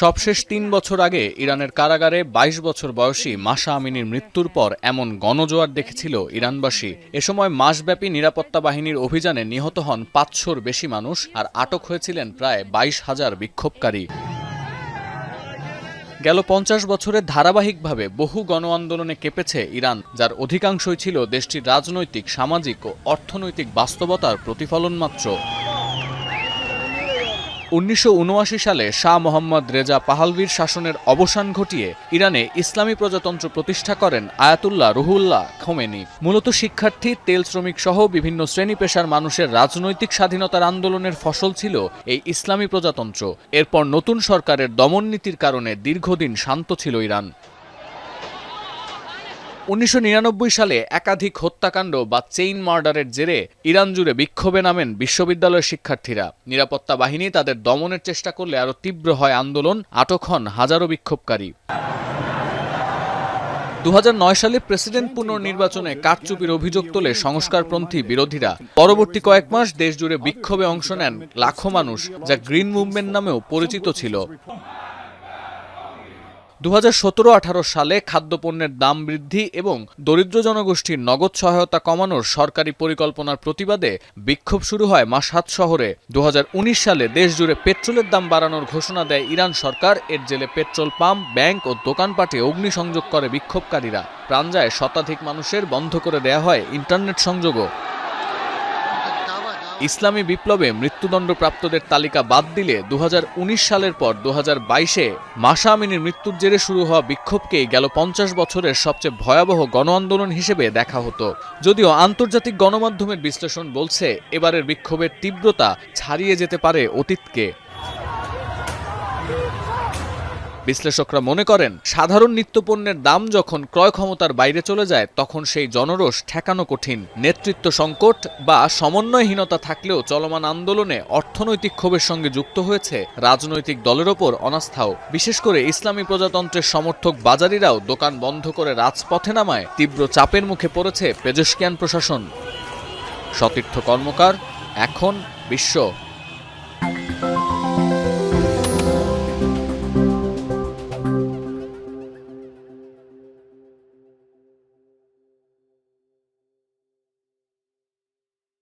সবশেষ ৩ বছর আগে ইরানের কারাগারে ২২ বছর বয়সী মাশা আমিনির মৃত্যুর পর এমন গণজোয়ার দেখেছিল ইরানবাসী। এ সময় মাসব্যাপী নিরাপত্তা বাহিনীর অভিযানে নিহত হন ৫০০-র বেশি মানুষ আর আটক হয়েছিলেন প্রায় ২২,০০০ বিক্ষোভকারী। গেল ৫০ বছরে ধারাবাহিকভাবে বহু গণ আন্দোলনে কেঁপেছে ইরান, যার অধিকাংশই ছিল দেশটির রাজনৈতিক, সামাজিক ও অর্থনৈতিক বাস্তবতার প্রতিফলন মাত্র। ১৯৭৯ সালে শাহ মোহাম্মদ রেজা পাহলভির শাসনের অবসান ঘটিয়ে ইরানে ইসলামী প্রজাতন্ত্র প্রতিষ্ঠা করেন আয়াতুল্লাহ রুহুল্লাহ খোমেনি। মূলত শিক্ষার্থী, তেল শ্রমিক সহ বিভিন্ন শ্রেণী পেশার মানুষের রাজনৈতিক স্বাধীনতার আন্দোলনের ফসল ছিল এই ইসলামী প্রজাতন্ত্র। এরপর নতুন সরকারের দমননীতির কারণে দীর্ঘদিন শান্ত ছিল ইরান। ১৯৯৯ সালে একাধিক হত্যাকাণ্ড বা চেইন মার্ডারের জেরে ইরান জুড়ে বিক্ষোভে নামেন বিশ্ববিদ্যালয়ের শিক্ষার্থীরা। নিরাপত্তা বাহিনী তাদের দমনের চেষ্টা করলে আরও তীব্র হয় আন্দোলন, আটক হন হাজারো বিক্ষোভকারী। ২০০৯ সালে প্রেসিডেন্ট পুনর্নির্বাচনে কারচুপির অভিযোগ তোলে সংস্কারপন্থী বিরোধীরা। পরবর্তী কয়েক মাস দেশজুড়ে বিক্ষোভে অংশ নেন লাখো মানুষ, যা গ্রিন মুভমেন্ট নামেও পরিচিত ছিল। ২০১৭-১৮ সালে খাদ্যপণ্যের দাম বৃদ্ধি এবং দরিদ্র জনগোষ্ঠীর নগদ সহায়তা কমানোর সরকারি পরিকল্পনার প্রতিবাদে বিক্ষোভ শুরু হয় মাশহাদ শহরে। ২০১৯ সালে দেশজুড়ে পেট্রোলের দাম বাড়ানোর ঘোষণা দেয় ইরান সরকার। এর জেলে পেট্রোল পাম্প, ব্যাংক ও দোকানপাটে অগ্নিসংযোগ করে বিক্ষোভকারীরা। প্রাণ যায় শতাধিক মানুষের, বন্ধ করে দেয়া হয় ইন্টারনেট সংযোগও। ইসলামী বিপ্লবে মৃত্যুদণ্ডপ্রাপ্তদের তালিকা বাদ দিলে ২০১৯ সালের পর ২০২২-এ মাশা আমিনির মৃত্যুর জেরে শুরু হওয়া বিক্ষোভকেই গেল ৫০ বছরের সবচেয়ে ভয়াবহ গণ আন্দোলন হিসেবে দেখা হতো। যদিও আন্তর্জাতিক গণমাধ্যমের বিশ্লেষণ বলছে, এবারের বিক্ষোভের তীব্রতা ছাড়িয়ে যেতে পারে অতীতকে। বিশ্লেষকরা মনে করেন, সাধারণ নিত্যপণ্যের দাম যখন ক্রয় ক্ষমতার বাইরে চলে যায়, তখন সেই জনরোষ ঠেকানো কঠিন। নেতৃত্ব সংকট বা সমন্বয়হীনতা থাকলেও চলমান আন্দোলনে অর্থনৈতিক ক্ষোভের সঙ্গে যুক্ত হয়েছে রাজনৈতিক দলের ওপর অনাস্থাও। বিশেষ করে ইসলামী প্রজাতন্ত্রের সমর্থক বাজারিরাও দোকান বন্ধ করে রাজপথে নামায় তীব্র চাপের মুখে পড়েছে পেজেশকিয়ান প্রশাসন। সতীর্থ কর্মকার, এখন বিশ্ব।